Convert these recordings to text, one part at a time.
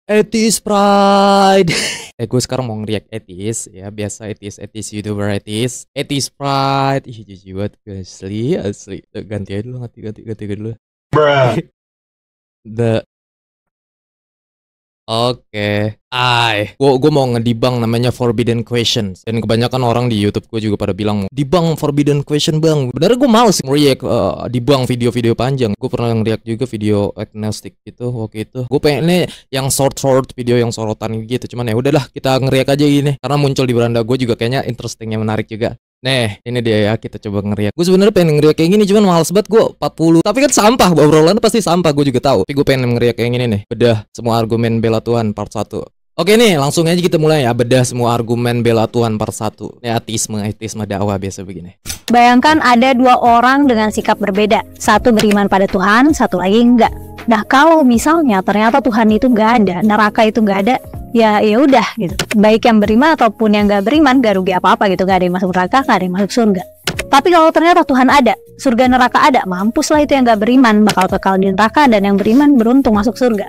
Atheist Pride. Gue sekarang mau nge-react atheist ya, biasa atheist YouTuber atheist Pride. Ih, jijik banget asli. Ganti aja dulu, ganti dulu. Bruh. Oke. Gue mau ngedibang namanya Forbidden Questions. Dan kebanyakan orang di YouTube gue juga pada bilang dibang Forbidden Question bang. Benernya gue males nge-react dibang video-video panjang. Gue pernah nge-react juga video agnostic gitu waktu itu. Gue pengennya yang short video yang sorotan gitu. Cuman ya udahlah, kita nge-react aja gini. Karena muncul di beranda gue juga kayaknya interesting, yang menarik juga. Nih, ini dia ya, kita coba nge-react. Gue sebenarnya pengen nge-react kayak gini, cuman males banget gue 40. Tapi kan sampah, obrolan pasti sampah, gue juga tahu. Tapi gue pengen nge-react kayak gini nih. Bedah semua argumen bela Tuhan part 1. Oke nih, langsung aja kita mulai ya. Bedah semua argumen bela Tuhan part 1. Ini ateisme dakwah biasa begini. Bayangkan ada dua orang dengan sikap berbeda. Satu beriman pada Tuhan, satu lagi enggak. Nah, kalau misalnya ternyata Tuhan itu nggak ada, neraka itu nggak ada, ya udah gitu. Baik yang beriman ataupun yang nggak beriman gak rugi apa-apa gitu. Gak ada yang masuk neraka, gak ada yang masuk surga. Tapi kalau ternyata Tuhan ada, surga neraka ada, mampuslah itu yang nggak beriman bakal kekal di neraka, dan yang beriman beruntung masuk surga.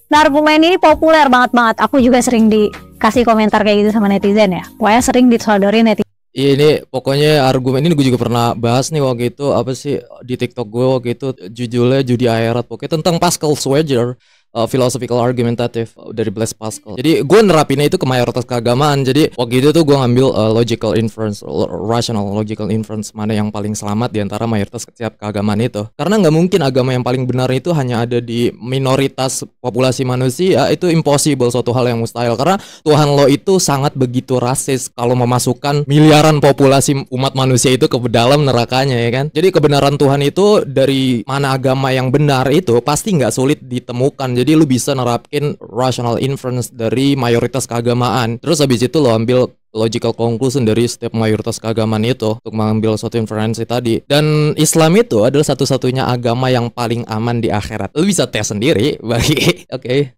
Nah, argumen ini populer banget. Aku juga sering dikasih komentar kayak gitu sama netizen ya. Pokoknya sering disodorin netizen. Iya, ini pokoknya argumen ini gue juga pernah bahas nih waktu itu, apa sih, di TikTok gue waktu itu, judulnya Judi Akhirat, pokoknya tentang Pascal Schwager, philosophical argumentative dari Blaise Pascal. Jadi gue nerapinnya itu ke mayoritas keagamaan. Jadi waktu itu tuh gue ngambil logical inference, rational logical inference, mana yang paling selamat di antara mayoritas setiap keagamaan itu. Karena nggak mungkin agama yang paling benar itu hanya ada di minoritas populasi manusia. Itu impossible, suatu hal yang mustahil. Karena Tuhan lo itu sangat begitu rasis kalau memasukkan miliaran populasi umat manusia itu ke dalam nerakanya, ya kan. Jadi kebenaran Tuhan itu dari mana agama yang benar itu pasti nggak sulit ditemukan. Jadi lu bisa nerapin rational inference dari mayoritas keagamaan. Terus habis itu lo ambil logical conclusion dari setiap mayoritas keagamaan itu untuk mengambil suatu inferensi tadi. Dan Islam itu adalah satu-satunya agama yang paling aman di akhirat. Lu bisa tes sendiri bagi. Oke.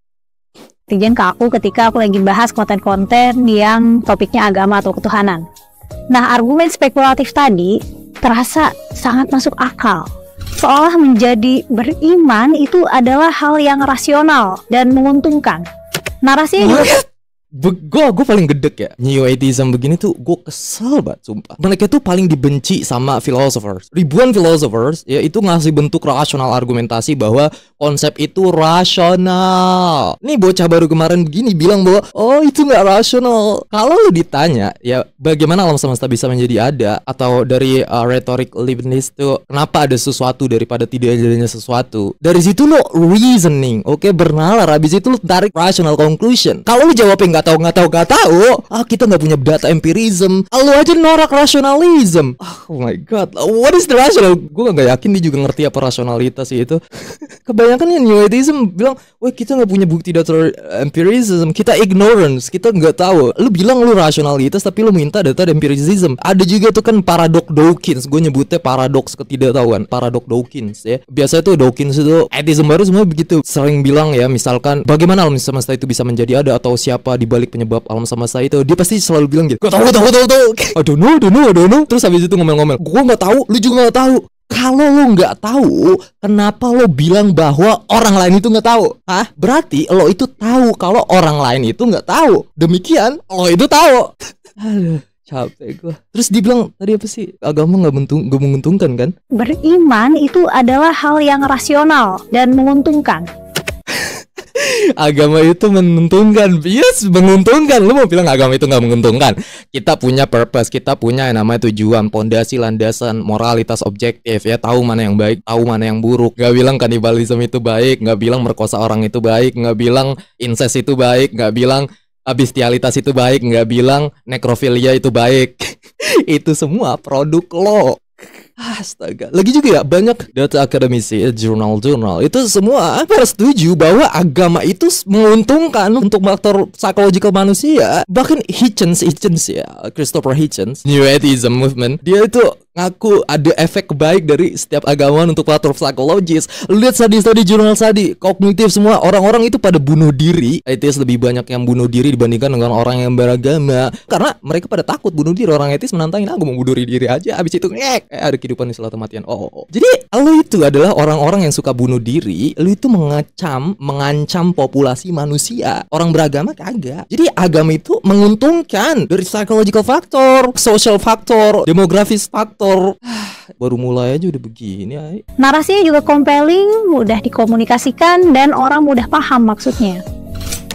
Netizen ke aku ketika aku lagi bahas konten-konten yang topiknya agama atau ketuhanan. Nah, argumen spekulatif tadi terasa sangat masuk akal. Seolah menjadi beriman itu adalah hal yang rasional dan menguntungkan. Narasinya Gue paling gedek ya New Atheism begini tuh, gue kesel banget sumpah. Mereka tuh paling dibenci sama philosophers. Ribuan philosophers ya itu ngasih bentuk rasional argumentasi bahwa konsep itu rasional. Nih bocah baru kemarin begini bilang bahwa oh itu gak rasional. Kalau lu ditanya ya bagaimana alam semesta bisa menjadi ada, atau dari retorik Leibniz tuh kenapa ada sesuatu daripada tidak adanya sesuatu, dari situ lo reasoning, oke, bernalar. Habis itu lo tarik rational conclusion. Kalau lu jawabnya nggak tahu, kita nggak punya data empirism, lu aja norak rasionalism. Oh my god, what is the rational? Gue nggak yakin dia juga ngerti apa rasionalitas sih itu. Kebanyakan yang New Atheism bilang, wah kita nggak punya bukti data empirism, kita ignorance, kita nggak tahu. Lu bilang lu rasionalitas tapi lu minta data empirism. Ada juga tuh kan paradox Dawkins, gue nyebutnya paradoks ketidaktahuan, paradox Dawkins ya. Biasanya tuh Dawkins itu atheism baru semua begitu, sering bilang ya, misalkan bagaimana alam semesta itu bisa menjadi ada, atau siapa di balik penyebab alam semesta itu, dia pasti selalu bilang gitu, gak tahu. I don't know. Terus habis itu ngomel-ngomel, gue nggak tahu, lu juga nggak tahu. Kalau lo nggak tahu, kenapa lo bilang bahwa orang lain itu nggak tahu? Berarti lo itu tahu kalau orang lain itu nggak tahu. Demikian lo itu tahu. Aduh, capek gue. Terus dibilang tadi apa sih? Agama nggak menguntungkan kan? Beriman itu adalah hal yang rasional dan menguntungkan. Agama itu menguntungkan, yes, menguntungkan. Lu mau bilang agama itu nggak menguntungkan? Kita punya purpose, kita punya yang namanya tujuan, pondasi, landasan, moralitas objektif ya. Tahu mana yang baik, tahu mana yang buruk. Nggak bilang kanibalisme itu baik, nggak bilang merkosa orang itu baik, nggak bilang incest itu baik, nggak bilang bestialitas itu baik, nggak bilang nekrofilia itu baik. Itu semua produk lo. Astaga. Lagi juga ya banyak data akademisi, jurnal-jurnal itu semua pada setuju bahwa agama itu menguntungkan untuk faktor psychological manusia. Bahkan Hitchens ya, Christopher Hitchens, New Atheism Movement, dia itu ngaku ada efek baik dari setiap agama untuk faktor psikologis. Lihat studi-studi jurnal studi kognitif semua, orang-orang itu pada bunuh diri. Etis lebih banyak yang bunuh diri dibandingkan dengan orang yang beragama, karena mereka pada takut bunuh diri. Orang etis menantangin, aku mau bunuh diri aja, habis itu ada kehidupan setelah kematian. Jadi lu itu adalah orang-orang yang suka bunuh diri. Lu itu mengancam populasi manusia. Orang beragama kagak. Jadi agama itu menguntungkan dari psychological factor, social factor, demografis factor. Baru mulai aja udah begini. Narasinya juga compelling, mudah dikomunikasikan, dan orang mudah paham maksudnya.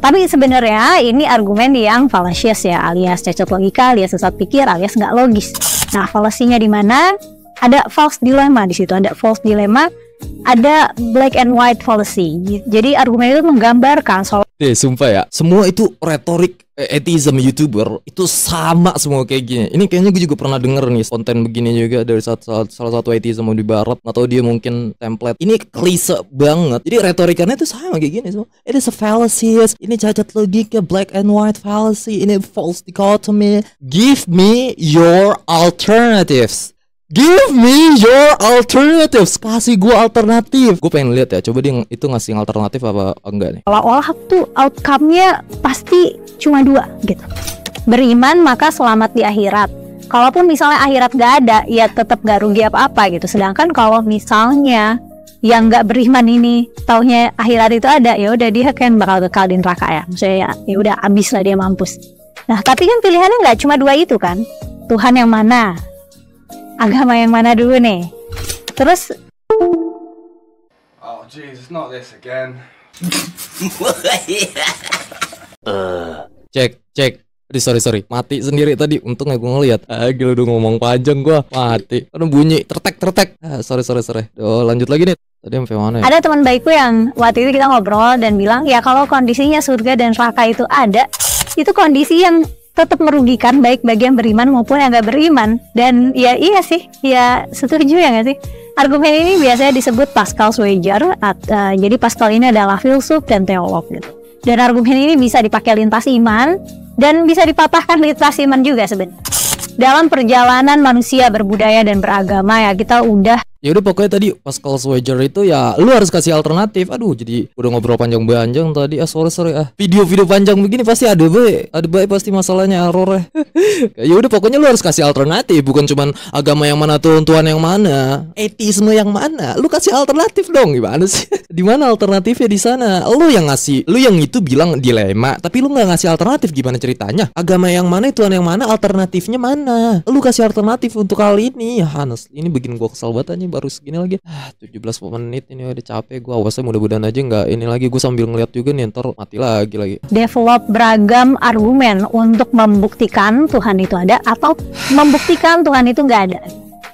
Tapi sebenarnya ini argumen yang fallacious ya, alias cacat logika, alias sesat pikir, alias nggak logis. Nah, fallacy-nya di mana? Ada false dilemma di situ, ada false dilemma, ada black and white fallacy. Jadi argumen itu menggambarkan sumpah ya, semua itu retorik atheism YouTuber itu sama semua kayak gini. Ini kayaknya gue juga pernah denger nih konten begini juga dari salah satu atheism di barat, atau dia mungkin template. Ini klise banget. Jadi retorikannya itu sama kayak gini semua. It is a fallacy. Ini cacat logika, black and white fallacy. Ini false dichotomy. Give me your alternatives. Give me your alternatives. Kasih gue alternatif. Gue pengen lihat ya, coba dia itu ngasih alternatif apa enggak nih. Olah tuh outcome-nya pasti cuma 2 gitu. Beriman maka selamat di akhirat. Kalaupun misalnya akhirat gak ada, ya tetap gak rugi apa-apa gitu. Sedangkan kalau misalnya yang gak beriman ini taunya akhirat itu ada, ya udah dia kan bakal kekal di neraka ya. Maksudnya ya udah abis lah dia mampus. Nah tapi kan pilihannya nggak cuma 2 itu kan. Tuhan yang mana? Agama yang mana dulu nih? Terus oh jeez, not this again. Cek. Sorry. Mati sendiri tadi. Untung gue ngeliat. Gila udah ngomong panjang gue. Mati. Karena bunyi tertek. Sorry. Lanjut lagi nih. Tadi sampai mana ya? Ada teman baikku yang waktu itu kita ngobrol dan bilang, ya kalau kondisinya surga dan neraka itu ada, itu kondisi yang tetap merugikan baik bagi yang beriman maupun yang gak beriman. Dan ya iya sih, ya setuju ya gak sih? Argumen ini biasanya disebut Pascal Schweitzer. Jadi Pascal ini adalah filsuf dan teolog gitu. Dan argumen ini bisa dipakai lintas iman dan bisa dipatahkan lintas iman juga sebenarnya. Dalam perjalanan manusia berbudaya dan beragama ya kita udah. Ya udah pokoknya tadi Pascal Schweitzer itu ya lu harus kasih alternatif. Aduh jadi udah ngobrol panjang-panjang tadi. Sorry. Video-video panjang begini pasti ada baik pasti masalahnya error. Ya udah pokoknya lu harus kasih alternatif, bukan cuman agama yang mana, Tuhan yang mana, ateisme yang mana. Lu kasih alternatif dong. Gimana sih? Di mana alternatifnya di sana? Lu yang ngasih, lu yang itu bilang dilema, tapi lu nggak ngasih alternatif. Gimana ceritanya? Agama yang mana, Tuhan yang mana, alternatifnya mana? Lu kasih alternatif untuk kali ini. Ya Hanes, ini bikin gua kesel banget aja. Baru segini lagi 17 menit ini udah capek gue. Awasnya mudah-mudahan aja nggak ini lagi. Gue sambil ngeliat juga nih, ntar mati lagi. Develop beragam argumen untuk membuktikan Tuhan itu ada atau membuktikan Tuhan itu nggak ada.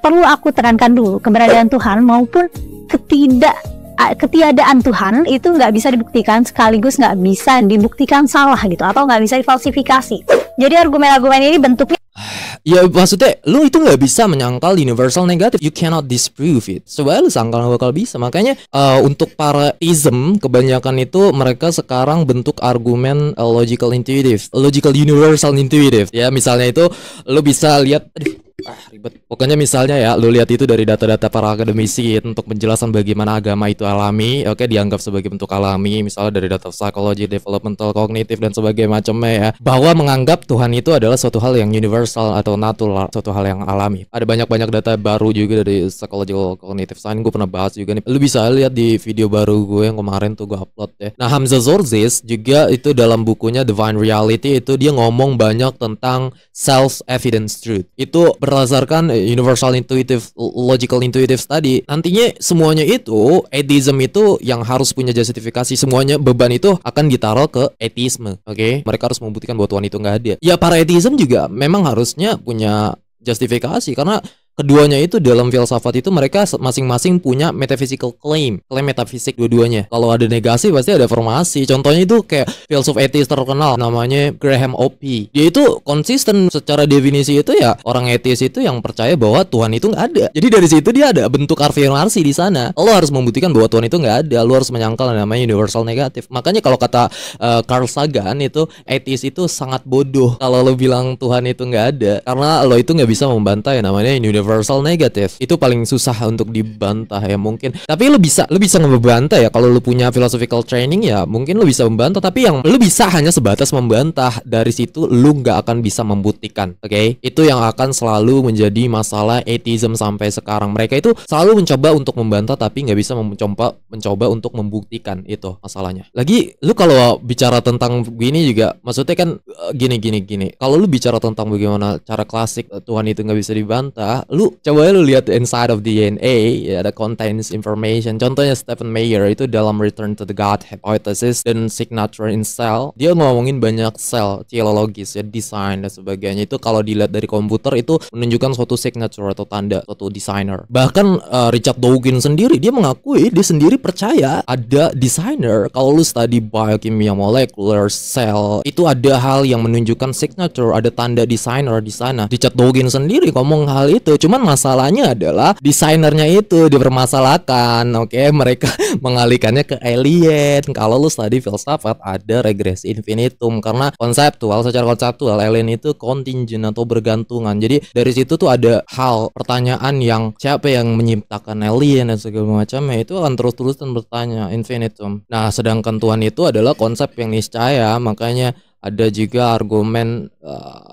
Perlu aku tekankan dulu, keberadaan Tuhan maupun ketiadaan Tuhan itu nggak bisa dibuktikan, sekaligus nggak bisa dibuktikan salah gitu, atau nggak bisa difalsifikasi. Jadi argumen-argumen ini bentuknya ya maksudnya lu itu nggak bisa menyangkal universal negatif. You cannot disprove it. Coba lu sangkal nggak bakal bisa. Makanya untuk para ism kebanyakan itu mereka sekarang bentuk argumen logical intuitive, logical universal intuitive. Ya misalnya itu lu bisa lihat, ribet. Pokoknya misalnya ya, lu lihat itu dari data-data para akademisi untuk penjelasan bagaimana agama itu alami, oke, dianggap sebagai bentuk alami, misalnya dari data psikologi, developmental, kognitif dan sebagainya macamnya ya, bahwa menganggap Tuhan itu adalah suatu hal yang universal atau natural, suatu hal yang alami. Ada banyak data baru juga dari psychological cognitive science, gue pernah bahas juga nih. Lu bisa lihat di video baru gue yang kemarin tuh gue upload ya. Nah, Hamza Zorzis juga itu dalam bukunya Divine Reality itu dia ngomong banyak tentang self-evidence truth. Itu berdasarkan universal intuitive, logical intuitive tadi. Nantinya semuanya itu, atheism itu yang harus punya justifikasi. Semuanya beban itu akan ditaruh ke atheisme. Oke? Mereka harus membuktikan bahwa Tuhan itu nggak ada. Ya para atheism juga memang harusnya punya justifikasi, karena keduanya itu dalam filsafat itu mereka masing-masing punya metaphysical klaim metafisik dua-duanya. Kalau ada negasi pasti ada affirmasi. Contohnya itu kayak filsuf ateis terkenal namanya Graham Oppy. Dia itu konsisten secara definisi itu ya orang ateis itu yang percaya bahwa Tuhan itu nggak ada. Jadi dari situ dia ada bentuk afirmasi di sana. Lo harus membuktikan bahwa Tuhan itu nggak ada. Lo harus menyangkal namanya universal negatif. Makanya kalau kata Carl Sagan itu ateis itu sangat bodoh kalau lo bilang Tuhan itu nggak ada, karena lo itu nggak bisa membantah yang namanya universal universal negative. Itu paling susah untuk dibantah ya mungkin. Tapi lu bisa ngebantah ya kalau lu punya philosophical training ya mungkin lu bisa membantah, tapi yang lu bisa hanya sebatas membantah. Dari situ lu nggak akan bisa membuktikan. Oke? Itu yang akan selalu menjadi masalah atheism sampai sekarang. Mereka itu selalu mencoba untuk membantah tapi nggak bisa mencoba untuk membuktikan. Itu masalahnya. Lagi lu kalau bicara tentang begini juga maksudnya kan gini. Kalau lu bicara tentang bagaimana cara klasik Tuhan itu nggak bisa dibantah, lu coba lu lihat inside of DNA ya, ada contains information. Contohnya Stephen Meyer itu dalam Return to the Godhead Hypothesis dan Signature in Cell, dia ngomongin banyak sel teleologis ya, design dan sebagainya. Itu kalau dilihat dari komputer itu menunjukkan suatu signature atau tanda suatu designer. Bahkan Richard Dawkins sendiri dia mengakui dia sendiri percaya ada designer. Kalau lu study biokimia molekuler sel itu ada hal yang menunjukkan signature, ada tanda designer di sana. Richard Dawkins sendiri ngomong hal itu. Cuman masalahnya adalah desainernya itu dipermasalahkan. Oke, mereka mengalihkannya ke alien. Kalau lu study filsafat ada regresi infinitum karena secara konseptual alien itu contingent atau bergantungan. Jadi dari situ tuh ada hal pertanyaan yang siapa yang menciptakan alien dan segala macamnya itu akan terus-terusan bertanya infinitum. Nah, sedangkan Tuhan itu adalah konsep yang niscaya, makanya ada juga argumen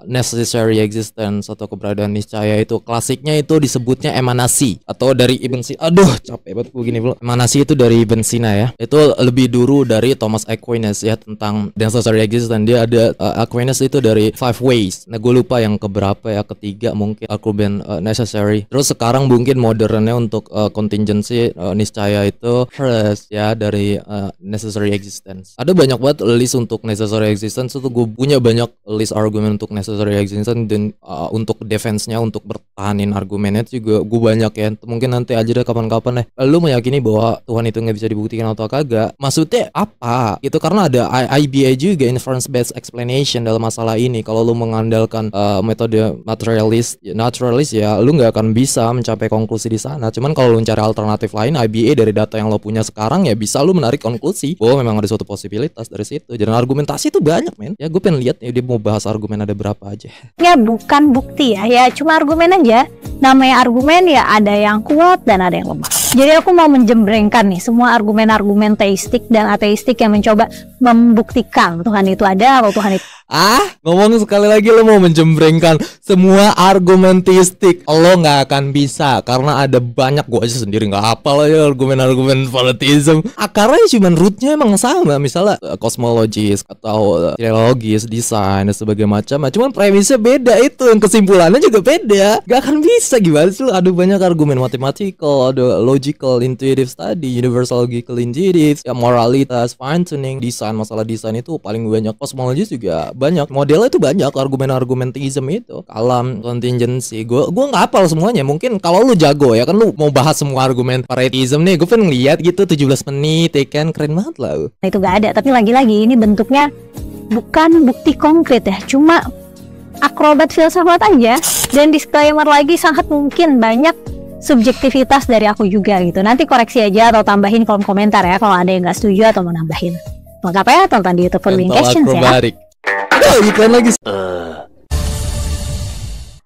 necessary existence atau keberadaan niscaya. Itu klasiknya itu disebutnya emanasi atau dari Ibn Sina. Aduh capek banget gue gini. Emanasi itu dari Ibn Sina ya. Itu lebih dulu dari Thomas Aquinas ya tentang necessary existence. Dia ada Aquinas itu dari 5 ways. Nah gue lupa yang keberapa ya, ketiga mungkin argumen necessary. Terus sekarang mungkin modernnya untuk contingency niscaya itu first ya dari necessary existence. Ada banyak banget list untuk necessary existence. Itu gue punya banyak list argumen untuk necessary existence dan untuk defense-nya, untuk bertahanin argumennya juga gue banyak ya. Mungkin nanti aja deh kapan-kapan deh lu meyakini bahwa Tuhan itu nggak bisa dibuktikan atau kagak. Maksudnya apa gitu, karena ada IBA juga, inference based explanation, dalam masalah ini. Kalau lu mengandalkan metode naturalis ya lu nggak akan bisa mencapai konklusi di sana. Cuman kalau lu cari alternatif lain, IBA dari data yang lo punya sekarang ya bisa lu menarik konklusi bahwa memang ada suatu posibilitas dari situ. Dan argumentasi itu banyak men. Ya gue pengen lihat ya dia mau bahas argumen ada berapa aja. Ya bukan bukti ya cuma argumen aja. Namanya argumen ya ada yang kuat dan ada yang lemah. Jadi aku mau menjembrengkan nih semua argumen-argumen teistik dan ateistik yang mencoba membuktikan Tuhan itu ada atau Tuhan itu. Ngomong sekali lagi lo mau menjembrengkan semua argumen teistik. Lo gak akan bisa karena ada banyak, gue aja sendiri gak hafal ya argumen-argumen polytheism. Akarnya cuma rootnya emang sama. Misalnya kosmologis atau teleologis, desain dan sebagainya macam. Cuman premisnya beda itu, yang kesimpulannya juga beda. Gak akan bisa gimana sih lo. Ada banyak argumen mathematical, ada logical, intuitive study, universal logical intuitive, ya moralitas, fine tuning, desain. Masalah desain itu paling banyak. Kosmologis juga banyak, modelnya itu banyak, argumen-argumen teism itu, kalam, contingency. Gue nggak hafal semuanya. Mungkin kalau lu jago ya kan, lu mau bahas semua argumen paratheism nih, gue pengen lihat gitu 17 menit, ya kan, keren banget lah. Itu gak ada, tapi lagi-lagi ini bentuknya bukan bukti konkret ya, cuma akrobat filsafat aja. Dan disclaimer lagi, sangat mungkin banyak subjektivitas dari aku juga gitu. Nanti koreksi aja atau tambahin kolom komentar ya kalau ada yang nggak setuju atau mau nambahin. Lengkap ya, tonton di YouTube for Communications ya. Iklan lagi.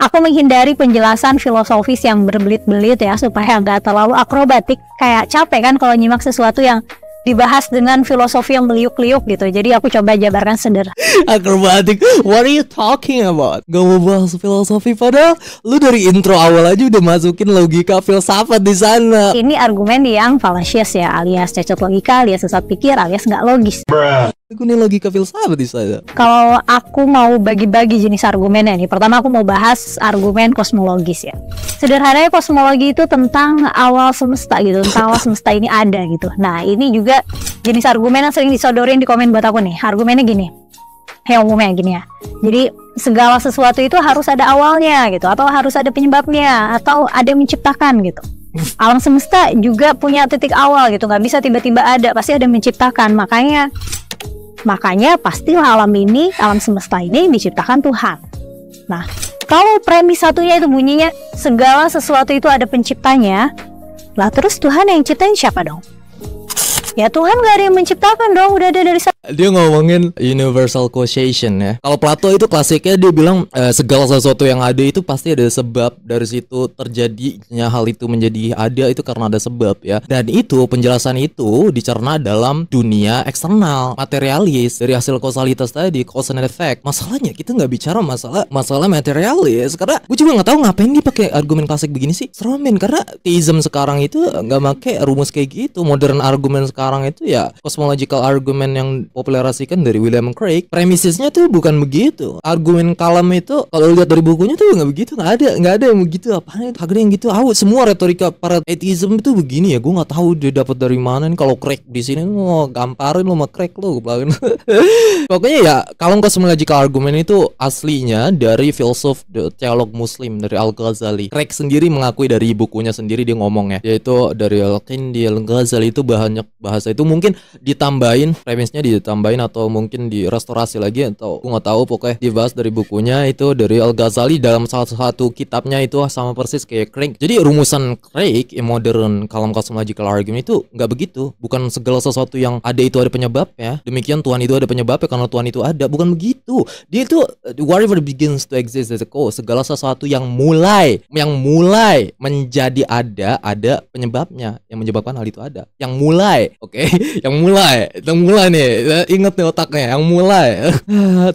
Aku menghindari penjelasan filosofis yang berbelit-belit ya, supaya nggak terlalu akrobatik. Kayak capek kan kalau nyimak sesuatu yang dibahas dengan filosofi yang meliuk-liuk gitu. Jadi aku coba jabarkan sederhana. Akrobatik, what are you talking about? Gak mau bahas filosofi, padahal lu dari intro awal aja udah masukin logika filsafat di sana. Ini argumen yang fallacious ya, alias cacat logika, alias sesat pikir, alias nggak logis. Ini logika filsafat di sana. Kalau aku mau bagi-bagi jenis argumennya nih, pertama aku mau bahas argumen kosmologis ya. Sederhananya kosmologi itu tentang awal semesta gitu, tentang awal semesta ini ada gitu. Nah ini juga jenis argumen yang sering disodorin di komen buat aku nih. Argumennya gini, umumnya gini ya. Jadi segala sesuatu itu harus ada awalnya gitu, atau harus ada penyebabnya, atau ada yang menciptakan gitu. Alam semesta juga punya titik awal gitu, nggak bisa tiba-tiba ada, pasti ada yang menciptakan. Makanya pastilah alam semesta ini diciptakan Tuhan. Nah, kalau premis satunya itu bunyinya segala sesuatu itu ada penciptanya, lah terus Tuhan yang ciptain siapa dong? ya Tuhan gak ada yang menciptakan dong, udah ada dari Dia ngomongin universal causation ya. Kalau Plato itu klasiknya dia bilang segala sesuatu yang ada itu pasti ada sebab, dari situ terjadinya hal itu menjadi ada itu karena ada sebab ya. Dan itu penjelasan itu dicerna dalam dunia eksternal, materialis, dari hasil kausalitas tadi, cause and effect. Masalahnya kita nggak bicara masalah materialis karena gue juga nggak tahu ngapain dia pakai argumen klasik begini sih. Seromen karena theism sekarang itu nggak pakai rumus kayak gitu. Modern argumen sekarang itu ya cosmological argument yang populerasikan dari William Craig. Premisisnya tuh bukan begitu. Argumen kalam itu kalau lihat dari bukunya tuh nggak begitu, nggak ada yang begitu. Apaan itu? Kagak ada yang gitu. Semua retorika para atheism itu begini ya. Gue nggak tahu dia dapat dari mana nih. Kalau Craig di sini mau gamparin lo sama Craig lo. Pokoknya ya kalam cosmological argument itu aslinya dari filsuf teolog Muslim dari Al-Ghazali. Craig sendiri mengakui dari bukunya sendiri dia ngomong ya, yaitu dari Al-Kindi, Al-Ghazali itu banyak bahasa itu mungkin ditambahin, premisnya ditambahin atau mungkin direstorasi lagi atau gue nggak tahu, pokoknya dibahas dari bukunya itu dari Al-Ghazali dalam salah satu kitabnya itu sama persis kayak Craig. Jadi rumusan Craig modern kalam cosmological argument itu nggak begitu, bukan segala sesuatu yang ada itu ada penyebabnya, demikian Tuhan itu ada penyebabnya karena Tuhan itu ada, bukan begitu. Dia itu whatever begins to exist as a cause, segala sesuatu yang mulai menjadi ada penyebabnya yang menyebabkan hal itu ada, yang mulai, oke? yang mulai nih, ingat nih otaknya, yang mulai.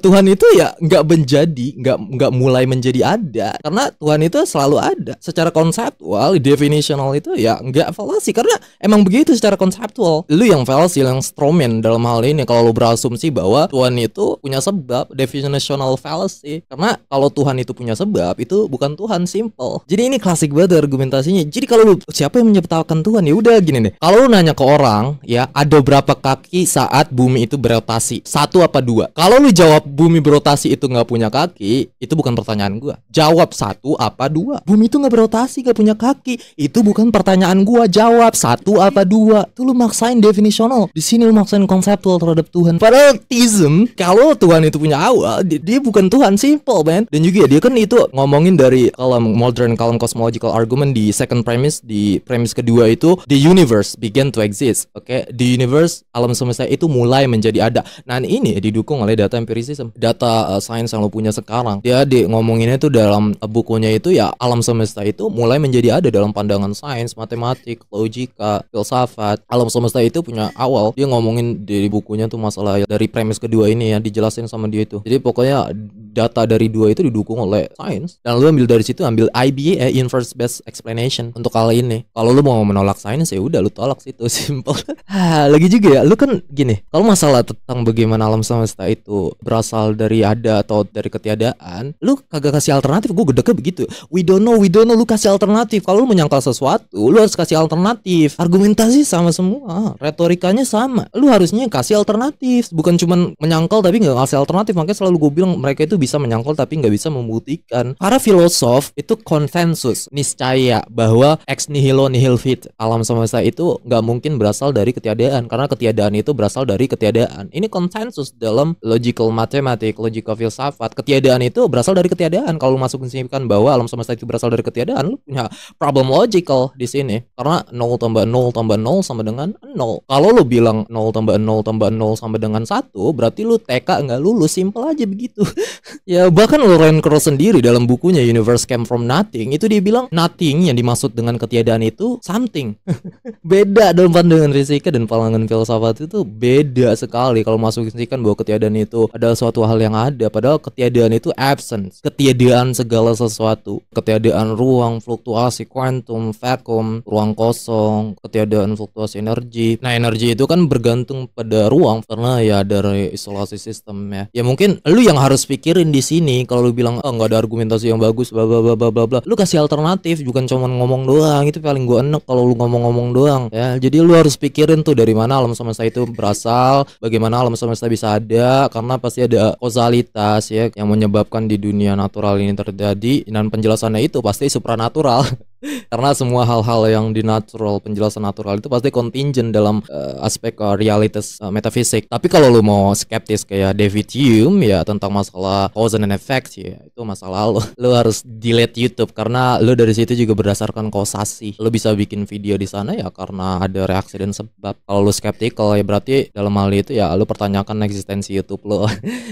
Tuhan itu ya nggak mulai menjadi ada karena Tuhan itu selalu ada. Secara konseptual, definitional itu ya nggak falasi karena emang begitu secara konseptual. Lu yang falasi, yang strawman dalam hal ini kalau lu berasumsi bahwa Tuhan itu punya sebab, definitional fallacy. Karena kalau Tuhan itu punya sebab, itu bukan Tuhan, simple. Jadi ini klasik banget argumentasinya. Jadi kalau lu siapa yang menciptakan Tuhan, ya udah gini nih. Kalau lu nanya ke orang, ya ada berapa kaki saat bumi itu berotasi? 1 apa 2? Kalau lu jawab bumi berotasi itu nggak punya kaki, itu bukan pertanyaan gua. Jawab 1 apa 2? Bumi itu nggak berotasi, nggak punya kaki. Itu bukan pertanyaan gua. Jawab 1 apa 2? Tuh lu maksain definitional. Di sini lu maksain konseptual terhadap Tuhan. Padahal theism, kalau Tuhan itu punya awal, dia bukan Tuhan, simple man. Dan juga dia kan itu ngomongin dari modern kalam cosmological argument di second premise, di premise kedua itu the universe began to exist. Oke, the universe, alam semesta itu mulai menjadi ada. Nah ini didukung oleh data empiricism, data sains yang lo punya sekarang. Dia ngomonginnya itu dalam bukunya itu ya alam semesta itu mulai menjadi ada dalam pandangan sains, matematik, logika, filsafat. Alam semesta itu punya awal. Dia ngomongin di bukunya tuh masalah dari premis kedua ini ya, dijelasin sama dia itu. Jadi pokoknya data dari dua itu didukung oleh sains. Dan lu ambil dari situ, ambil IBA, inverse based explanation untuk hal ini. Kalau lu mau menolak sains ya udah lu tolak situ, simple. Lagi juga ya, lu kan gini, kalau masalah tentang bagaimana alam semesta itu berasal dari ada atau dari ketiadaan, lu kagak kasih alternatif. Gue gedeknya begitu. We don't know, lu kasih alternatif. Kalau lu menyangkal sesuatu, lu harus kasih alternatif. Argumentasi sama semua, retorikanya sama. Lu harusnya kasih alternatif, bukan cuman menyangkal tapi nggak kasih alternatif. Makanya selalu gue bilang mereka itu bisa menyangkal tapi nggak bisa membuktikan. Para filosof itu konsensus, niscaya bahwa ex nihilo nihil fit, alam semesta itu nggak mungkin berasal dari ketiadaan karena ketiadaan itu berasal dari ketiadaan. Ini konsensus dalam logical matematik, logical filsafat. Ketiadaan itu berasal dari ketiadaan. Kalau lu masuk menyimpulkan bahwa alam semesta itu berasal dari ketiadaan, lu punya problem logical di sini. Karena 0 tambah 0 tambah 0 sama dengan 0. Kalau lu bilang 0 tambah 0 tambah 0 sama dengan 1, berarti lu TK nggak lulus, simple aja begitu. Ya bahkan Loren Krauss sendiri dalam bukunya Universe Came From Nothing itu dia bilang nothing yang dimaksud dengan ketiadaan itu something. Beda dalam pandangan fisika dan pandangan filsafat itu beda sekali. Kalau masuk mengasumsikan bahwa ketiadaan itu adalah suatu hal yang ada, padahal ketiadaan itu absence, ketiadaan segala sesuatu, ketiadaan ruang, fluktuasi kuantum, vakum, ruang kosong, ketiadaan fluktuasi energi. Nah energi itu kan bergantung pada ruang karena ya dari isolasi sistem ya. Ya mungkin lu yang harus pikirin di sini. Kalau lu bilang nggak ada argumentasi yang bagus, bla bla bla bla bla, lu kasih alternatif, bukan cuma ngomong doang. Itu paling gua enek kalau lu ngomong-ngomong doang ya. Jadi lu harus pikirin tuh dari mana alam semesta itu berasal, bagaimana alam semesta bisa ada, karena pasti ada kausalitas ya yang menyebabkan di dunia natural ini terjadi, dan penjelasannya itu pasti supranatural. Karena semua hal-hal yang di natural, penjelasan natural itu pasti contingent dalam aspek realitas metafisik. Tapi kalau lu mau skeptis kayak David Hume ya tentang masalah cause and effect ya, itu masalah lu. Lu harus delete YouTube karena lu dari situ juga berdasarkan kausasi. Lu bisa bikin video di sana ya karena ada reaksi dan sebab. Kalau lu skeptikal ya berarti dalam hal itu ya lu pertanyakan eksistensi YouTube lu.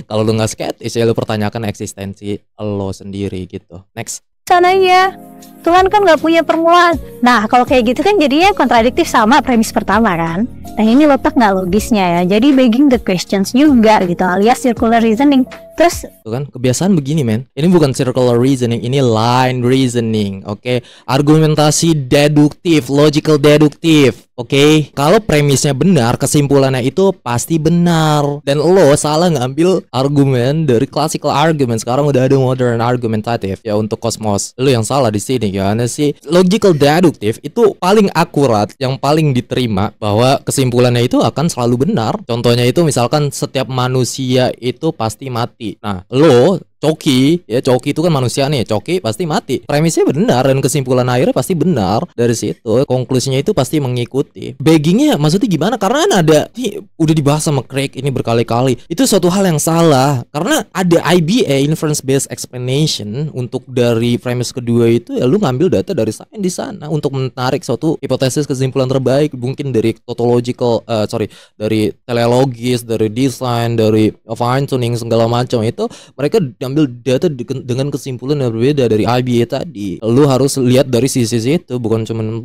Kalau lu nggak skeptis ya lu pertanyakan eksistensi lo sendiri gitu. Next. Sananya Tuhan kan nggak punya permulaan. Nah kalau kayak gitu kan jadinya kontradiktif sama premis pertama kan. Nah ini letak nggak logisnya ya. Jadi begging the questions juga gitu, alias circular reasoning. Terus tuh kan kebiasaan begini men. Ini bukan circular reasoning, ini line reasoning. Oke, argumentasi deduktif, logical deduktif. Oke, kalau premisnya benar, kesimpulannya itu pasti benar. Dan lo salah ngambil argumen dari classical argument. Sekarang udah ada modern argumentative ya untuk kosmos. Lo yang salah di sini karena sih logical deduktif itu paling akurat, yang paling diterima bahwa kesimpulannya itu akan selalu benar. Contohnya itu misalkan setiap manusia itu pasti mati. Nah, lo Coki itu kan manusia nih, Coki pasti mati. Premisnya benar dan kesimpulan akhirnya pasti benar. Dari situ konklusinya itu pasti mengikuti. Beggingnya maksudnya gimana? Karena ada udah dibahas sama Craig ini berkali-kali. Itu suatu hal yang salah. Karena ada IBA, inference based explanation, untuk dari premis kedua itu ya lu ngambil data dari sains di sana untuk menarik suatu hipotesis kesimpulan terbaik, mungkin dari dari teleologis, dari desain, dari fine tuning segala macam itu mereka ambil data dengan kesimpulan yang berbeda dari IBA tadi. Lu harus lihat dari sisi itu, bukan cuman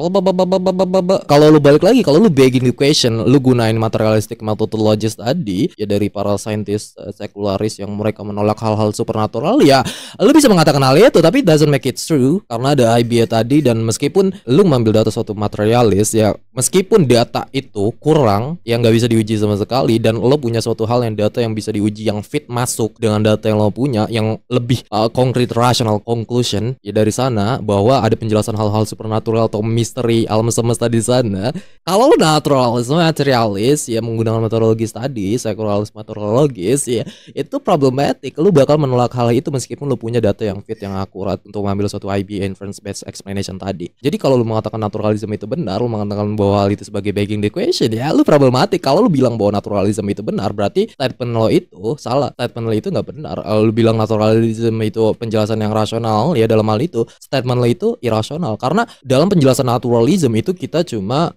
kalau lu balik lagi, kalau lu begging the question, lu gunain materialistic methodologies tadi ya dari para saintis sekularis yang mereka menolak hal-hal supernatural, ya lu bisa mengatakan hal itu, tapi it doesn't make it true karena ada IBA tadi. Dan meskipun lu mengambil data suatu materialis ya, meskipun data itu kurang yang nggak bisa diuji sama sekali, dan lo punya suatu hal yang data yang bisa diuji, yang fit masuk dengan data yang lo punya, yang lebih concrete rational conclusion ya, dari sana bahwa ada penjelasan hal-hal supernatural atau misteri alam semesta di sana. Kalau naturalis, materialis ya menggunakan metodologis tadi, sekularis metodologis ya, itu problematik. Lu bakal menolak hal itu meskipun lu punya data yang fit, yang akurat untuk mengambil suatu IBA, inference based explanation tadi. Jadi kalau lu mengatakan naturalisme itu benar, lu mengatakan bahwa hal itu sebagai begging the question, ya lu problematik. Kalau lu bilang bahwa naturalisme itu benar, berarti statement lo itu salah, statement lo itu nggak benar. Kalau lu bilang naturalisme itu penjelasan yang rasional, ya dalam hal itu statement lo itu irasional. Karena dalam penjelasan naturalisme itu kita cuma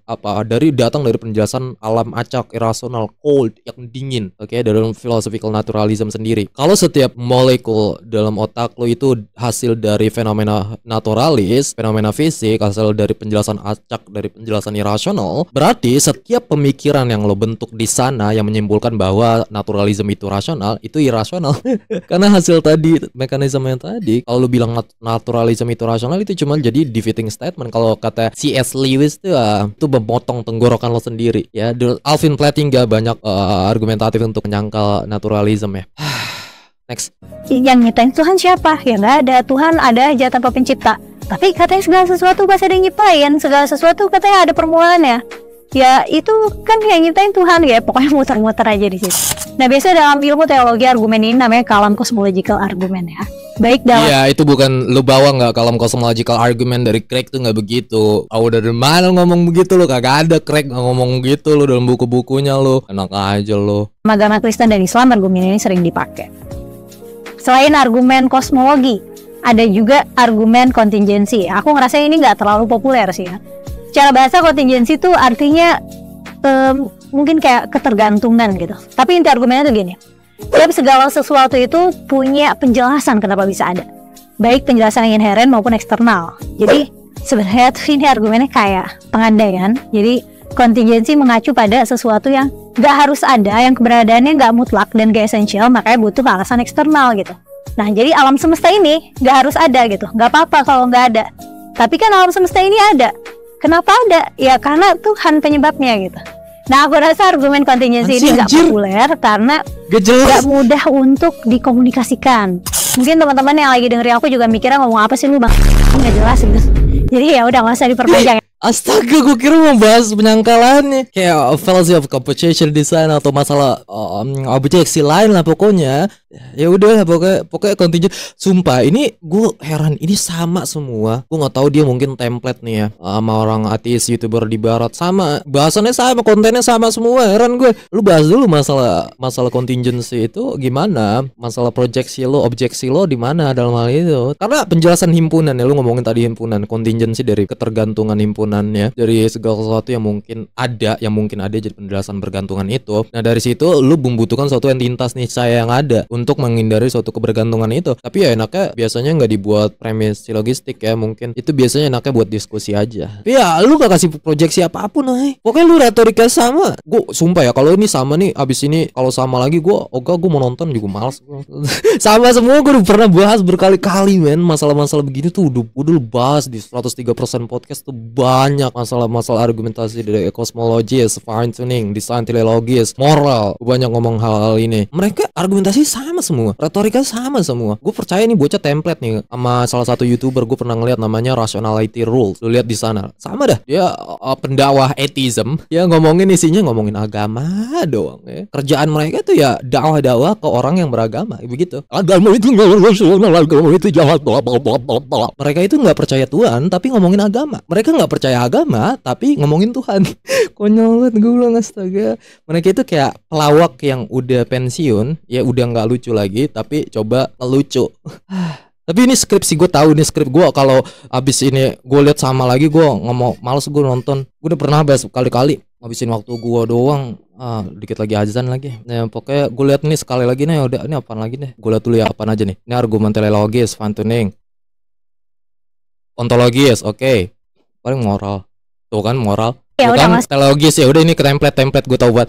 datang dari penjelasan alam acak, irasional, cold, yang dingin. Oke, dalam philosophical naturalism sendiri. Kalau setiap molekul dalam otak lo itu hasil dari fenomena naturalis, fenomena fisik, hasil dari penjelasan acak, dari penjelasan irasional, berarti setiap pemikiran yang lo bentuk di sana yang menyimpulkan bahwa naturalisme itu rasional, itu irasional. Karena hasil tadi, mekanisme yang tadi, kalau lu bilang naturalisme itu rasional, itu cuma jadi defeating statement. Kalau kata C.S. Lewis itu memotong tenggorokan lo sendiri ya. Alvin Plantinga banyak argumentatif untuk menyangkal naturalisme ya. Next. yang nyiptain Tuhan siapa? Ya nggak ada. Tuhan ada aja tanpa pencipta. Tapi katanya segala sesuatu pasti ada yang nyiptain. Segala sesuatu katanya ada permulaannya. Ya itu kan yang nyiptain Tuhan ya. Pokoknya muter-muter aja di situ. Nah biasanya dalam ilmu teologi argumen ini namanya kalam cosmological argument ya. Baik dalam. Iya itu bukan lu bawa nggak kalam cosmological argument dari Craig tuh nggak begitu. Dari mana ngomong begitu lu? Kagak ada Craig ngomong begitu lu dalam buku-bukunya lu. Enak aja lu. Agama Kristen dan Islam argumen ini sering dipakai. Selain argumen kosmologi, ada juga argumen kontingensi. Aku ngerasa ini nggak terlalu populer sih ya. Secara bahasa kontingensi itu artinya mungkin kayak ketergantungan gitu. Tapi inti argumennya tuh gini. Setiap segala sesuatu itu punya penjelasan kenapa bisa ada. Baik penjelasan yang inheren maupun eksternal. Jadi sebenarnya tuh ini argumennya kayak pengandaian. Jadi kontingensi mengacu pada sesuatu yang nggak harus ada, yang keberadaannya nggak mutlak dan nggak esensial, makanya butuh alasan eksternal gitu. Nah jadi alam semesta ini nggak harus ada gitu. Nggak apa-apa kalau nggak ada. Tapi kan alam semesta ini ada. Kenapa ada? Ya karena Tuhan penyebabnya gitu. Nah aku rasa argumen kontingensi ini gak populer karena gak mudah untuk dikomunikasikan. Mungkin teman-teman yang lagi dengerin aku juga mikirnya ngomong apa sih lu bang, gak jelas gitu. Jadi ya udah gak usah diperpanjang. Astaga, gue kira mau bahas penyangkalannya kayak fallacy of computation design atau masalah objeksi lain lah pokoknya. Ya udah pokoknya contingent. Sumpah ini gue heran, ini sama semua. Gue nggak tahu dia mungkin template nih ya sama orang ateis YouTuber di barat, sama bahasannya sama, kontennya sama semua. Heran gue. Lu bahas dulu masalah contingency itu gimana, masalah proyeksi lo, objeksi lo di mana dalam hal itu. Karena penjelasan himpunan ya, lu ngomongin tadi himpunan, contingency dari ketergantungan himpunannya, dari segala sesuatu yang mungkin ada jadi penjelasan bergantungan itu. Nah dari situ lu membutuhkan suatu entitas nih saya yang ada untuk menghindari suatu kebergantungan itu. Tapi ya enaknya biasanya nggak dibuat premis logistik ya, mungkin itu biasanya enaknya buat diskusi aja. Tapi ya lu gak kasih proyeksi apapun pokoknya lu retorika sama. Gue sumpah ya kalau ini sama nih, abis ini kalau sama lagi gue mau nonton juga males. Sama semua, gue udah pernah bahas berkali-kali men. Masalah-masalah begini tuh udah bahas di 103% podcast tuh, banyak masalah argumentasi dari kosmologis, fine tuning, desain teleologis, moral, banyak ngomong hal-hal ini. Mereka argumentasi sama semua, retorika sama semua. Gue percaya nih bocah template nih sama salah satu YouTuber gue pernah ngeliat namanya Rationality Rules. Lu lihat di sana. Sama dah. Dia pendakwah atheism. Ya ngomongin isinya ngomongin agama doang ya. Kerjaan mereka tuh ya dakwah ke orang yang beragama, begitu. Agama itu nggak rasional, agama itu jahat, bla bla bla bla. Mereka itu nggak percaya Tuhan tapi ngomongin agama. Mereka nggak percaya agama tapi ngomongin Tuhan. Konyol banget, gue bilang astaga. Mereka itu kayak pelawak yang udah pensiun, ya udah nggak lucu lagi tapi coba ngelucu. Tapi ini skripsi, gue tahu nih skrip gue. Kalau abis ini gue lihat sama lagi, gue nggak mau, males gue nonton. Gue udah pernah bahas kali-kali, habisin waktu gue doang. Dikit lagi azan lagi. Nah pokoknya gue lihat nih sekali lagi nih. Udah, ini apaan lagi nih? Gue lihat dulu ya apaan aja nih. Ini argumen teleologis, fine tuning, ontologis, oke. Paling moral. Tuh kan moral. Ya bukan udah, teleologis, ya udah ini ke template gue tahu buat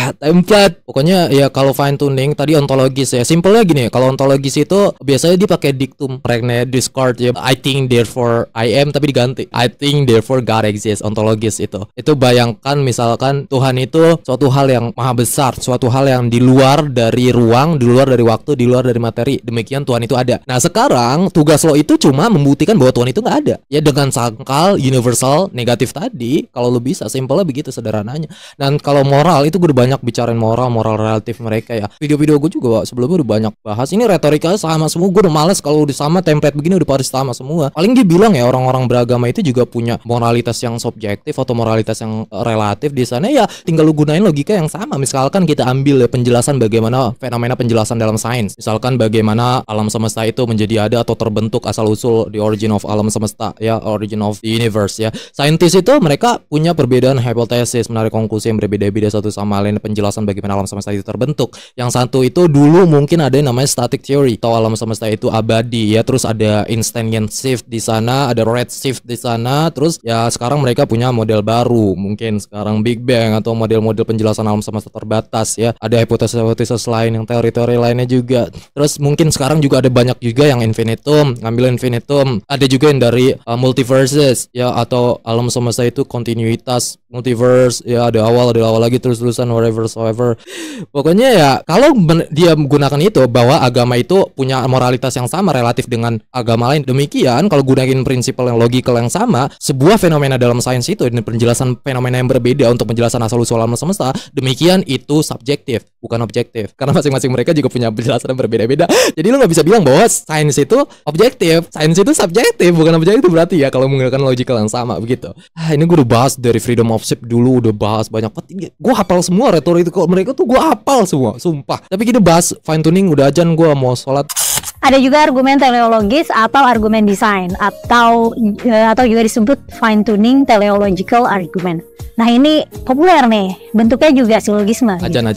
template. Pokoknya ya kalau fine tuning tadi ontologis ya. Simpelnya gini, kalau ontologis itu biasanya dia pakai diktum, Regne Descartes ya. I think therefore I am, tapi diganti I think therefore God exists. Ontologis itu bayangkan misalkan Tuhan itu suatu hal yang maha besar, suatu hal yang di luar dari ruang, di luar dari waktu, di luar dari materi. Demikian Tuhan itu ada. Nah sekarang tugas lo itu cuma membuktikan bahwa Tuhan itu nggak ada ya, dengan sangkal universal negatif tadi. Kalau lo bisa, simpelnya begitu sederhananya. Dan kalau moral itu gue udah banyak bicarain moral relatif mereka ya. Video-video gue juga sebelumnya udah banyak bahas. Ini retorika sama semua. Gue udah males kalau udah sama template begini, udah pada sama semua. Paling dia bilang ya orang-orang beragama itu juga punya moralitas yang subjektif atau moralitas yang relatif. Di sana ya tinggal lu gunain logika yang sama. Misalkan kita ambil ya penjelasan bagaimana fenomena penjelasan dalam sains. Misalkan bagaimana alam semesta itu menjadi ada atau terbentuk, asal usul, the origin of alam semesta ya, origin of the universe ya. Saintis itu mereka punya perbedaan hipotesis, menarik konklusi yang berbeda-beda satu sama lain, penjelasan bagaimana alam semesta itu terbentuk. Yang satu itu dulu mungkin ada yang namanya static theory, atau alam semesta itu abadi ya, terus ada instantaneous shift di sana, ada red shift di sana, terus ya sekarang mereka punya model baru, mungkin sekarang Big Bang atau model-model penjelasan alam semesta terbatas ya. Ada hipotesis-hipotesis lain, yang teori-teori lainnya juga. Terus mungkin sekarang juga ada banyak juga yang infinitum, ngambil infinitum. Ada juga yang dari multiverses ya, atau alam semesta itu kontinuitas, multiverse ya, ada awal lagi terus-terusan, whatever. Pokoknya ya kalau dia menggunakan itu bahwa agama itu punya moralitas yang sama relatif dengan agama lain, demikian kalau gunain prinsip yang logikal yang sama, sebuah fenomena dalam sains itu dan penjelasan fenomena yang berbeda untuk penjelasan asal usul alam semesta, demikian itu subjektif bukan objektif, karena masing-masing mereka juga punya penjelasan yang berbeda-beda. Jadi lu nggak bisa bilang bahwa sains itu objektif, sains itu subjektif bukan objektif berarti ya kalau menggunakan logikal yang sama begitu. Ini gue udah bahas dari freedom of speech dulu, udah bahas banyak banget. Gue hafal semua retorika mereka tuh, gue hafal semua, sumpah. Tapi kita bahas fine tuning, udah ajan gue mau sholat. Ada juga argumen teleologis atau argumen desain, atau juga disebut fine tuning teleological argument. Nah ini populer nih, bentuknya juga silogisme. Ajan.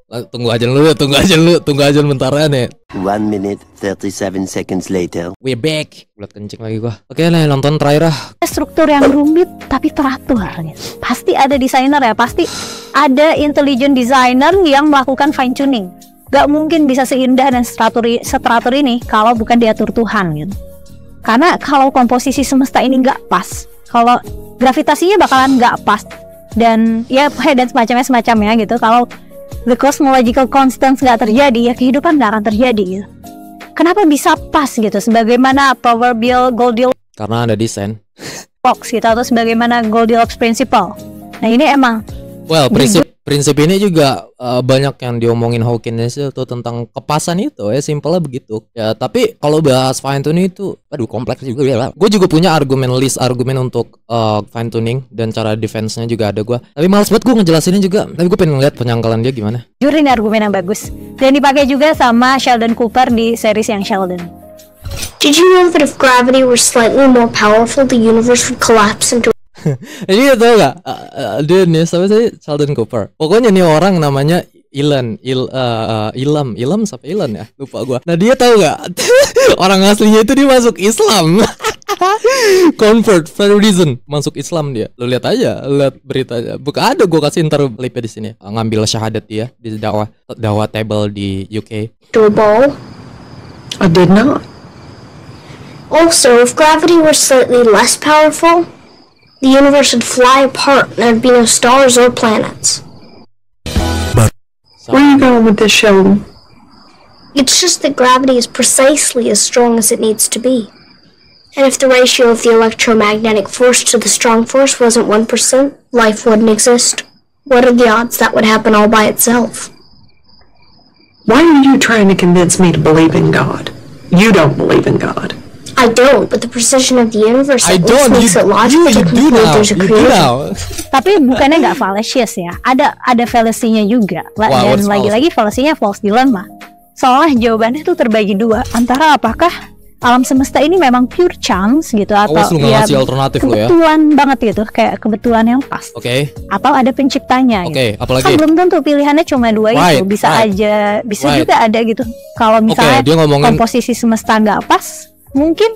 Tunggu aja bentaran ya. 1 minute 37 seconds later. We're back. Bulat kencing lagi gua. Oke lah, nonton terakhir lah. Struktur yang rumit tapi teratur gitu. Pasti ada desainer ya, pasti ada intelligent designer yang melakukan fine tuning. Gak mungkin bisa seindah dan seteratur ini kalau bukan diatur Tuhan gitu. Karena kalau komposisi semesta ini gak pas, kalau gravitasinya bakalan gak pas, dan ya dan semacamnya gitu. Kalau the cosmological constants gak terjadi, ya kehidupan gak akan terjadi gitu. Kenapa bisa pas gitu, sebagaimana proverbial Goldilocks, karena ada desain gitu, atau sebagaimana Goldilocks principle. Nah ini emang prinsip ini juga banyak yang diomongin Hawkins itu tentang kepasan itu ya, simpelnya begitu. Ya, tapi kalau bahas fine tuning itu aduh kompleks juga ya. Gue juga punya argumen untuk fine tuning dan cara defense-nya juga ada gue. Tapi males banget gue ngejelasinnya juga. Tapi gue pengen ngeliat penyangkalan dia gimana. Jujur ini argumen yang bagus. Dan dipakai juga sama Sheldon Cooper di series yang Sheldon. Did you know that if gravity were slightly more powerful, the universe would collapse into... Jadi tau gak? Dia nih sama saya Sheldon Cooper. Pokoknya nih orang namanya Ilham siapa Ilan ya? Lupa gua. Nah dia tahu gak? Orang aslinya itu dia masuk Islam. Convert for a reason, masuk Islam dia. Lu lihat aja, lihat beritanya. Bukan ada gua kasih ntar klipnya di sini. Ngambil syahadat dia di dakwah table di UK. To a ball? I did not. Also, if gravity were slightly less powerful, the universe would fly apart and there'd be no stars or planets. Where are you going with this, Sheldon? It's just that gravity is precisely as strong as it needs to be. And if the ratio of the electromagnetic force to the strong force wasn't 1%, life wouldn't exist. What are the odds that would happen all by itself? Why are you trying to convince me to believe in God? You don't believe in God. I don't, but the precision of the universe at least makes it logical to conclude there's a creator. Tapi bukannya nggak fallacious ya? Ada fallacy-nya juga. Wow, Dan lagi-lagi fallacy-nya false dilemma. Soalnya jawabannya tuh terbagi dua, antara apakah alam semesta ini memang pure chance gitu atau ya kebetulan banget gitu, kayak kebetulan yang pas. Oke. Atau ada penciptanya. Oke, gitu. apalagi? Kan belum tentu pilihannya cuma dua itu, bisa juga ada gitu. Kalau misalnya komposisi semesta nggak pas, mungkin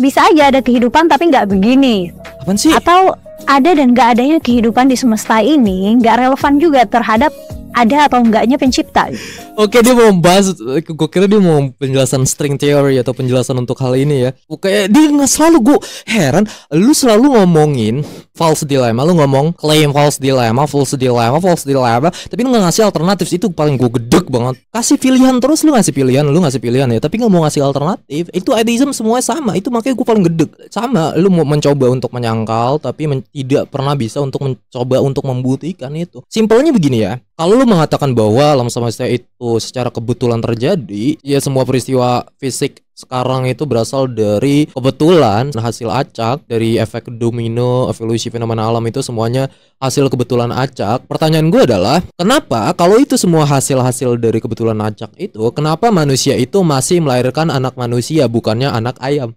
bisa aja ada kehidupan tapi nggak begini. Apaan sih? Atau ada dan nggak adanya kehidupan di semesta ini nggak relevan juga terhadap ada atau enggaknya pencipta. Oke, dia mau membahas, gue kira dia mau penjelasan string theory atau penjelasan untuk hal ini ya. Oke, dia nggak selalu, gue heran, lu selalu ngomongin false dilemma, lu ngomong claim false dilemma, tapi lu nggak ngasih alternatif. Itu paling gue gedek banget. Kasih pilihan terus, lu ngasih pilihan ya, tapi nggak mau ngasih alternatif. Itu atheism semuanya sama. Itu makanya gue paling gedek. Sama, lu mau mencoba untuk menyangkal, tapi tidak pernah bisa untuk mencoba untuk membuktikan itu. Simpelnya begini ya. Kalau lu mengatakan bahwa alam semesta itu secara kebetulan terjadi, ya semua peristiwa fisik sekarang itu berasal dari kebetulan, hasil acak dari efek domino, evolusi fenomena alam itu semuanya hasil kebetulan acak. Pertanyaan gue adalah, kenapa kalau itu semua hasil-hasil dari kebetulan acak itu, kenapa manusia itu masih melahirkan anak manusia bukannya anak ayam?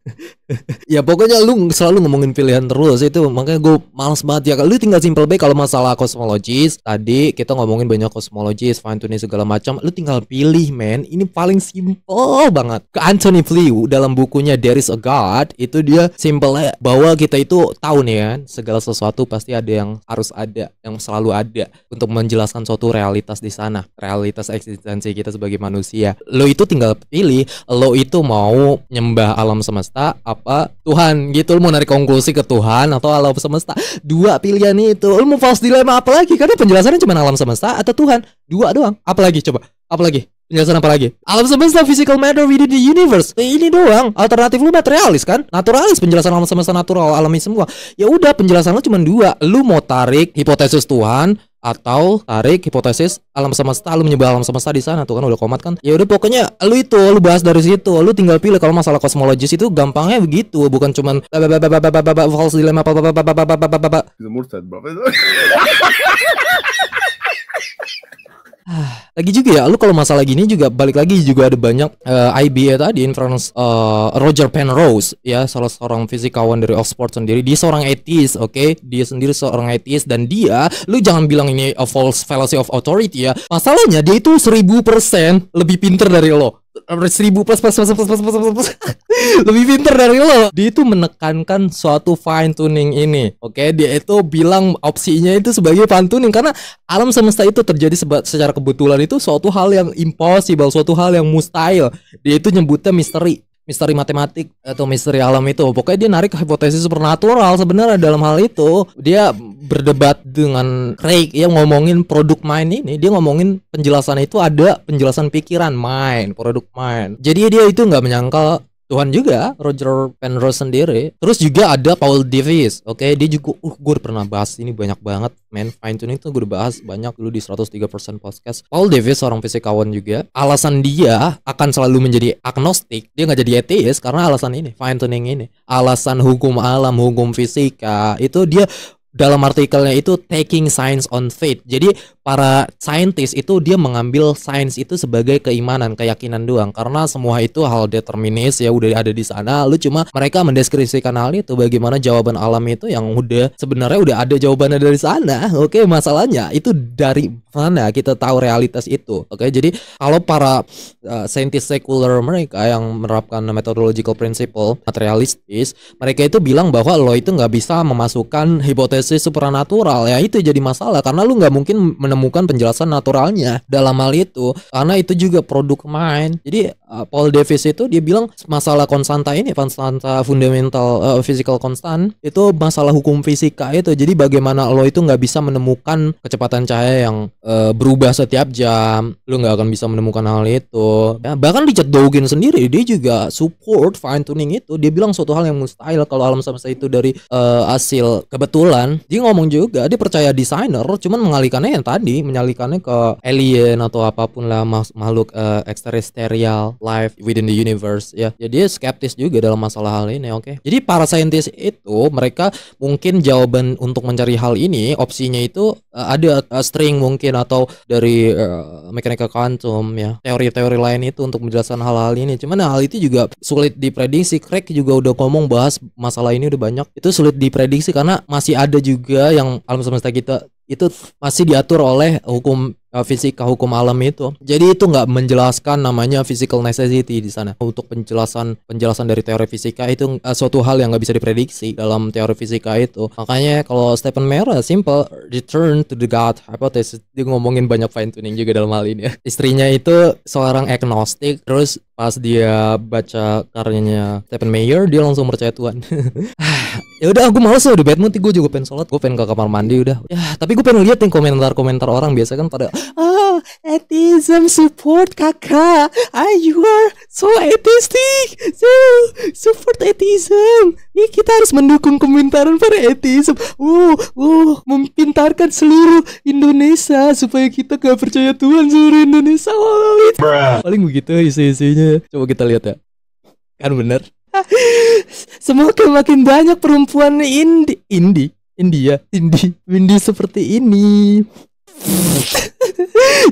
Ya pokoknya lu selalu ngomongin pilihan terus itu, makanya gue males banget ya. Lu tinggal simple baik. Kalau masalah kosmologis tadi kita ngomongin banyak kosmologis, fine tuning segala macam, lu tinggal pilih men. Ini paling simple banget. Ke Anthony Flew dalam bukunya There Is a God itu dia simple bahwa kita itu tahu nih kan, segala sesuatu pasti ada yang harus ada, yang selalu ada untuk menjelaskan suatu realitas di sana, realitas eksistensi kita sebagai manusia. Lo itu tinggal pilih, lo itu mau nyembah alam semesta apa Tuhan gitu, lo mau narik konklusi ke Tuhan atau alam semesta. Dua pilihan itu, lo mau false dilemma apa lagi? Karena penjelasannya cuma alam semesta atau Tuhan, dua doang. Apalagi coba, apalagi? Penjelasan apa lagi? Alam semesta, physical matter within the universe. Ini doang. Alternatif lu materialis kan? Naturalis, penjelasan alam semesta natural, alami semua. Ya udah, penjelasan lu cuma dua. Lu mau tarik hipotesis Tuhan atau tarik hipotesis alam semesta, lu menyembah alam semesta di sana tuh kan udah komat kan. Ya udah pokoknya lu itu lu bahas dari situ. Lu tinggal pilih. Kalau masalah kosmologis itu gampangnya begitu, bukan cuman false dilemma lagi juga ya, lu kalau masalah gini juga balik lagi juga ada banyak IBA tadi, inference Roger Penrose ya, salah seorang fisikawan dari Oxford sendiri. Dia seorang atheist, oke? Dia sendiri seorang atheist dan dia, lu jangan bilang ini a false fallacy of authority ya. Masalahnya dia itu 1000% lebih pinter dari lo. 1000 plus lebih pinter dari lo. Dia itu menekankan suatu fine tuning ini. Oke, dia itu bilang opsinya itu sebagai fine tuning karena alam semesta itu terjadi secara kebetulan itu suatu hal yang impossible, suatu hal yang mustahil. Dia itu nyebutnya misteri matematik atau misteri alam itu. Pokoknya dia narik hipotesis supernatural sebenarnya dalam hal itu. Dia berdebat dengan Craig yang ngomongin produk mind ini. Dia ngomongin penjelasan itu ada penjelasan pikiran mind, produk mind. Jadi dia itu nggak menyangkal Tuhan juga, Roger Penrose sendiri. Terus juga ada Paul Davies. Oke, dia juga gue pernah bahas ini banyak banget, man. Fine tuning tuh gue udah bahas banyak dulu di 103% podcast. Paul Davies seorang fisikawan juga. Alasan dia akan selalu menjadi agnostik, dia nggak jadi ateis karena alasan ini, fine tuning ini. Alasan hukum alam, hukum fisika itu dia dalam artikelnya itu taking science on faith. Jadi para saintis itu dia mengambil sains itu sebagai keimanan, keyakinan doang. Karena semua itu hal determinis ya udah ada di sana. Lu cuma mereka mendeskripsikan hal itu, bagaimana jawaban alam itu yang udah sebenarnya udah ada jawabannya dari sana. Oke, masalahnya itu dari mana kita tahu realitas itu. Oke, jadi kalau para saintis sekuler mereka yang menerapkan methodological principle materialistis, mereka itu bilang bahwa lo itu nggak bisa memasukkan hipotesis supranatural. Ya itu jadi masalah karena lu nggak mungkin menemukan penjelasan naturalnya dalam hal itu, karena itu juga produk mind. Jadi Paul Davies itu dia bilang masalah konstanta ini, konstanta fundamental physical constant itu masalah hukum fisika itu. Jadi bagaimana lo itu nggak bisa menemukan kecepatan cahaya yang berubah setiap jam, lu nggak akan bisa menemukan hal itu ya. Bahkan Richard Dawkins sendiri dia juga support fine tuning itu. Dia bilang suatu hal yang mustahil kalau alam semesta itu dari hasil kebetulan. Dia ngomong juga dia percaya desainer, cuman mengalihkannya yang tadi, menyalihkannya ke alien atau apapun lah, makhluk extraterrestrial life within the universe ya. Jadi dia skeptis juga dalam masalah hal ini. Oke. Jadi para saintis itu mereka mungkin jawaban untuk mencari hal ini opsinya itu ada string mungkin atau dari mekanika kuantum ya, teori-teori lain itu untuk menjelaskan hal-hal ini. Cuman hal itu juga sulit diprediksi. Craig juga udah ngomong bahas masalah ini udah banyak. Itu sulit diprediksi karena masih ada juga yang alam semesta kita itu masih diatur oleh hukum fisika, hukum alam itu. Jadi itu nggak menjelaskan namanya physical necessity di sana. Untuk penjelasan dari teori fisika itu suatu hal yang nggak bisa diprediksi dalam teori fisika itu. Makanya kalau Stephen Meyer simple return to the God hypothesis, dia ngomongin banyak fine tuning juga dalam hal ini ya. Istrinya itu seorang agnostik, terus pas dia baca karyanya Stephen Meyer dia langsung percaya Tuhan. Ya udah, aku males udah bad mood, gue juga pengen sholat, gue pengen ke kamar mandi udah. Ya tapi gue pengen lihat nih komentar orang biasa kan pada atheism support kakak, you are so atheistic, so support atheism. Ini kita harus mendukung komentaran para atheism. Mempintarkan seluruh Indonesia supaya kita gak percaya Tuhan seluruh Indonesia. Paling begitu isi-isinya. Coba kita lihat ya. Kan bener. Semoga makin banyak perempuan India seperti ini.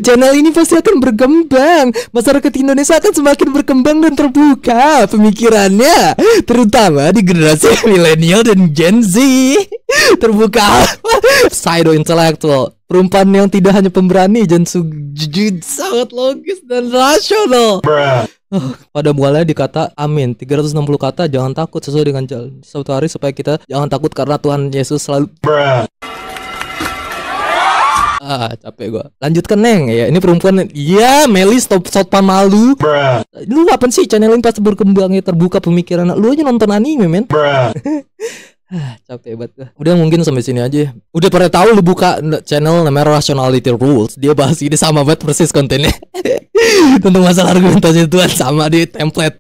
Channel ini pasti akan berkembang. Masyarakat Indonesia akan semakin berkembang dan terbuka pemikirannya, terutama di generasi milenial dan Gen Z. Terbuka pseudo intelektual, perempuan yang tidak hanya pemberani dan sangat logis dan rasional. Pada mulanya dikata amin 360 kata, jangan takut sesuai dengan jalan suatu hari supaya kita jangan takut karena Tuhan Yesus selalu. Capek gua. Lanjutkan Neng ya. Ini perempuan. Ya Meli stop malu. Lu apa sih, channel ini pasti berkembang ya, terbuka pemikiran. Lu aja nonton anime men. Capek banget. Udah mungkin sampai sini aja. Udah pada tahu lu buka channel namanya Rationality Rules. Dia bahas ini sama banget persis kontennya. Tentang masalah argumentasi Tuhan sama di template.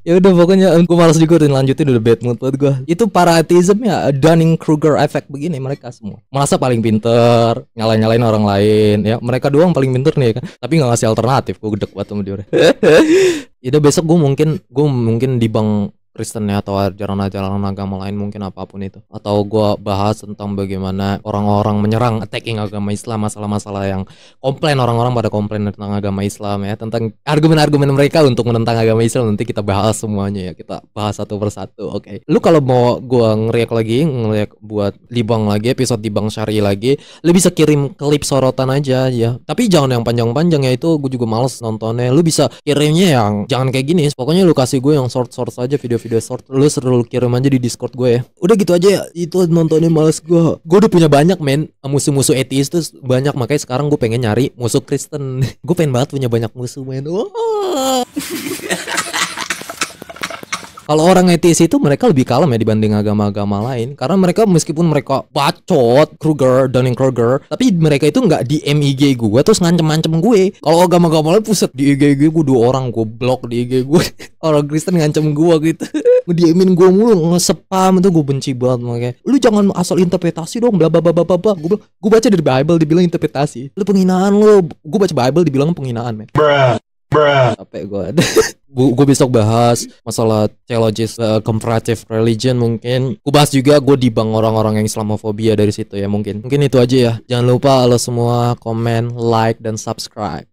Ya udah pokoknya gue malas juga dan lanjutin, udah bad mood buat gue. Itu para atheism ya, Dunning-Kruger effect begini mereka semua. Merasa paling pinter, nyalain orang lain ya. Mereka doang paling pinter nih ya kan. Tapi gak ngasih alternatif, gue gedek banget sama dia. Ya udah besok gue mungkin di Bang Kristen ya, atau ajaran-ajaran agama lain mungkin apapun itu, atau gue bahas tentang bagaimana orang-orang menyerang attacking agama Islam, masalah-masalah yang komplain, orang-orang pada komplain tentang agama Islam ya, tentang argumen-argumen mereka untuk menentang agama Islam. Nanti kita bahas semuanya ya, kita bahas satu persatu. Oke. Lu kalau mau gue ngeriak buat Libang lagi, episode Libang Syari lagi, lu bisa kirim klip sorotan aja ya, tapi jangan yang panjang-panjang ya, itu gue juga males nontonnya. Lu bisa kirimnya yang jangan kayak gini, pokoknya lu kasih gue yang short aja, video short, lu seru kirim aja di Discord gue ya. Udah gitu aja ya, itu nontonnya males gue udah punya banyak men, musuh-musuh ateis tuh banyak, makanya sekarang gue pengen nyari musuh Kristen. Gue pengen banget punya banyak musuh men. Kalau orang ateis itu mereka lebih kalem ya dibanding agama-agama lain, karena mereka meskipun mereka bacot Dunning-Kruger, tapi mereka itu nggak di IG gue terus ngancem-ngancem gue. Kalau agama-agama lain puset di IG gue 2 orang gue blok di IG gue. Orang Kristen ngancem gue gitu. Ngediemin gue mulu, nge-spam itu gue benci banget makanya. Lu jangan asal interpretasi dong, bla bla bla bla bla. Gue baca dari Bible dibilang interpretasi. Lu penghinaan lu. Gue baca Bible dibilang penghinaan, men. Capek gue. Gue besok bahas masalah theologies comparative religion mungkin. Gue bahas juga gue dibang orang-orang yang Islamofobia dari situ ya mungkin. Mungkin itu aja ya. Jangan lupa lo semua komen, like dan subscribe.